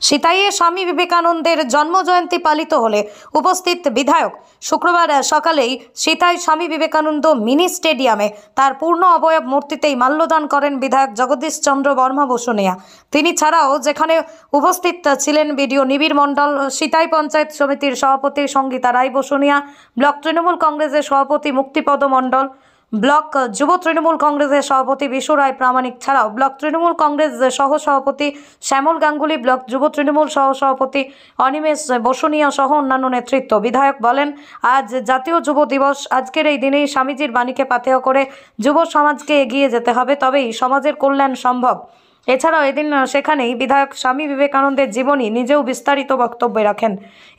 সিতাইয়ে স্বামী বিবেকানন্দের জন্মজয়ন্তী পালিত হলে উপস্থিত বিধায়ক। শুক্রবার সকালেই সিতাই স্বামী বিবেকানন্দ মিনি স্টেডিয়ামে তার পূর্ণ অবয়ব মূর্তিতেই মাল্যদান করেন বিধায়ক জগদীশ চন্দ্র বর্মা বসুনিয়া। তিনি ছাড়াও যেখানে উপস্থিত ছিলেন বিডিও নিবিড় মণ্ডল, সিতাই পঞ্চায়েত সমিতির সভাপতি সঙ্গীতা রায় বসুনিয়া, ব্লক তৃণমূল কংগ্রেসের সভাপতি মুক্তিপদ মণ্ডল, ব্লক যুব তৃণমূল কংগ্রেসের সভাপতি বিশু রায় প্রামাণিক ছাড়াও ব্লক তৃণমূল কংগ্রেস সহ সভাপতি শ্যামল গাঙ্গুলি, ব্লক যুব তৃণমূল সহ সভাপতি অনিমেষ বসুনিয়া সহ অন্যান্য নেতৃত্ব। বিধায়ক বলেন, আজ জাতীয় যুব দিবস। আজকের এই দিনেই স্বামীজির বাণীকে পাথেয় করে যুব সমাজকে এগিয়ে যেতে হবে, তবেই সমাজের কল্যাণ সম্ভব। এছাড়াও এদিন সেখানেই বিধায়ক স্বামী বিবেকানন্দের জীবনী নিজেও বিস্তারিত বক্তব্য রাখেন।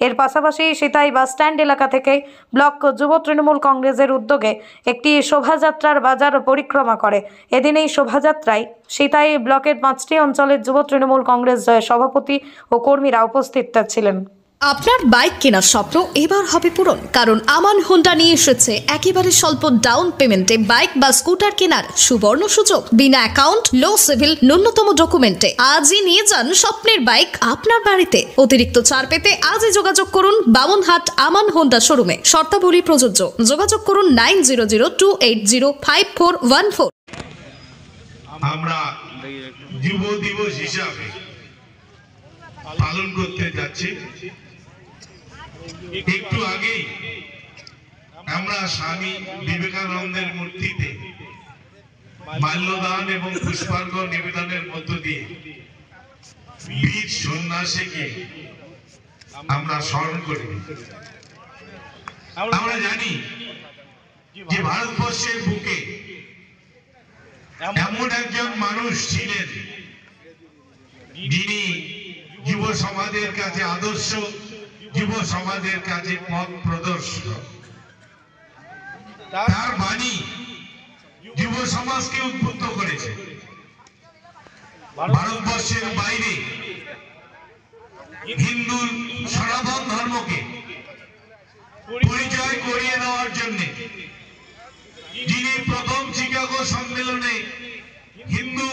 এর পাশাপাশি সিতাই বাসস্ট্যান্ড এলাকা থেকে ব্লক যুব তৃণমূল কংগ্রেসের উদ্যোগে একটি শোভাযাত্রার বাজার পরিক্রমা করে। এদিন এই শোভাযাত্রায় সিতাই ব্লকের 5টি অঞ্চলের যুব তৃণমূল কংগ্রেস সভাপতি ও কর্মীরা উপস্থিত ছিলেন। আপনার বাইক কেনার স্বপ্ন এবার হবে পূরণ, কারণ আমান হোন্ডা নিয়ে এসেছে একেবারে স্বল্প ডাউন পেমেন্টে বাইক বা স্কুটার কেনার সুবর্ণ সুযোগ। বিনা অ্যাকাউন্ট, লো সিভিল, ন্যূনতম ডকুমেন্টে আজই নিয়ে যান স্বপ্নের বাইক আপনার বাড়িতে। অতিরিক্ত ছাড় পেতে আজই যোগাযোগ করুন বামনহাট আমান হোন্ডা শোরুমে। শর্তাবলী প্রযোজ্য। যোগাযোগ করুন 9002805414। আমরা যুব দিবস হিসাবে পালন করতে যাচ্ছি। একটু আগেই আমরা স্বামী বিবেকানন্দের মূর্তিতে মাল্যদান এবং পুষ্পার্ঘ নিবেদনের মধ্য দিয়ে বীর সন্ন্যাসীকে আমরা স্মরণ করি। আমরা জানি যে ভারতবর্ষের বুকে এমন একজন মানুষ ছিলেন যিনি যুব সমাজের কাছে আদর্শ, যুব সমাজের কাছে পথ প্রদর্শক। তার বাণী যুব সমাজকে উদ্বুদ্ধ করেছে। ভারতবর্ষের বাইরে হিন্দু সনাতন ধর্মকে পরিচয় করিয়ে দেওয়ার জন্য যিনি প্রথম চিকাগো সম্মেলনে হিন্দু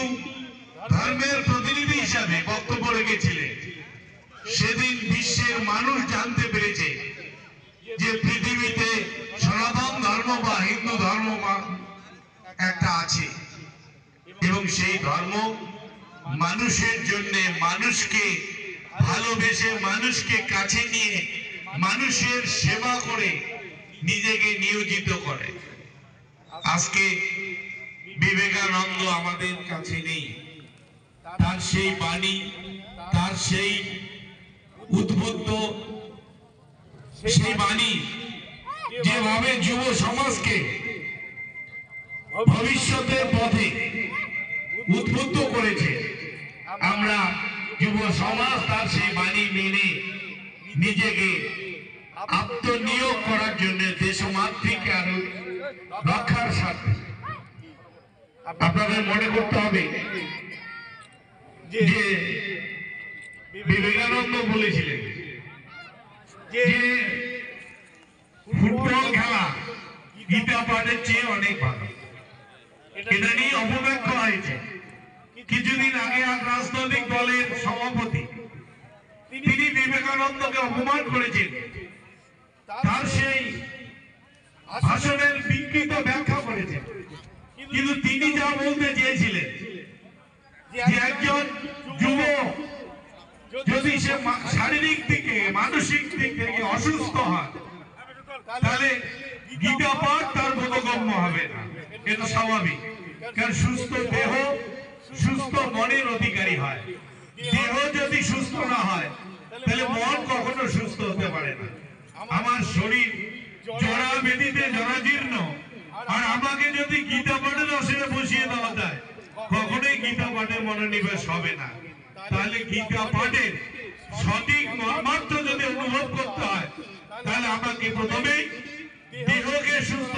ধর্মের প্রতিনিধি হিসাবে বক্তব্য রেখেছিলেন, সেদিন বিশ্বের মানুষ জানতে পেরেছে যে পৃথিবীতে সনাতন ধর্ম বা হিন্দু ধর্ম একটা আছে এবং সেই ধর্ম মানুষের জন্য, মানুষকে ভালোবেসে, মানুষকে কাছে নিয়ে, মানুষের সেবা করে নিজেকে নিয়োজিত করে। আজকে বিবেকানন্দ আমাদের কাছে নেই। তার সেই বাণী, তার সেই উদ্বুদ্ধ সেই বাণী যেভাবে যুব সমাজকে ভবিষ্যতের পথে উদ্বুদ্ধ করেছে, আমরা যুব সমাজ তার সেই বাণী মেনে নিজেকে আত্মনিয়োগ করার জন্য দেশমাতৃক আরো রক্ষার স্বার্থে আপনাদের মনে করতে হবে যে বিবেকানন্দ বলেছিলেন যে ফুটবল খেলা গীতা পাঠের চেয়ে অনেক ভালো। এটা নিয়ে অপব্যাখ্যা হয়েছে। কিছুদিন আগে এক রাজনৈতিক দলের সভাপতি তিনি বিবেকানন্দকে অপমান করেছেন। তার সেই ভাষণের বিকৃত ব্যাখ্যা করেছেন, কিন্তু তিনি যা বলতে চেয়েছিলেন যে একজন যুবক যদি সে শারীরিক দিকে, মানসিক দিক থেকে অসুস্থ হয়, তাহলে গীতা পাঠ তার বোধগম্য হবে না। এটা স্বাভাবিক, কারণ সুস্থ দেহ সুস্থ মনের অধিকারী হয়। দেহ যদি সুস্থ না হয় তাহলে মন কখনো সুস্থ হতে পারে না। আমার শরীর জরা বেদিতে জরাজীর্ণ, আর আমাকে যদি গীতা পাঠের আসনে বসিয়ে দেওয়া যায়, কখনোই গীতা পাঠে মনোনিবেশ হবে না। তাহলে গীতা পাঠের সঠিক মর্মার্থ যদি অনুভব করতে হয়, তাহলে আমাকে প্রথমেই দেহকে সুস্থ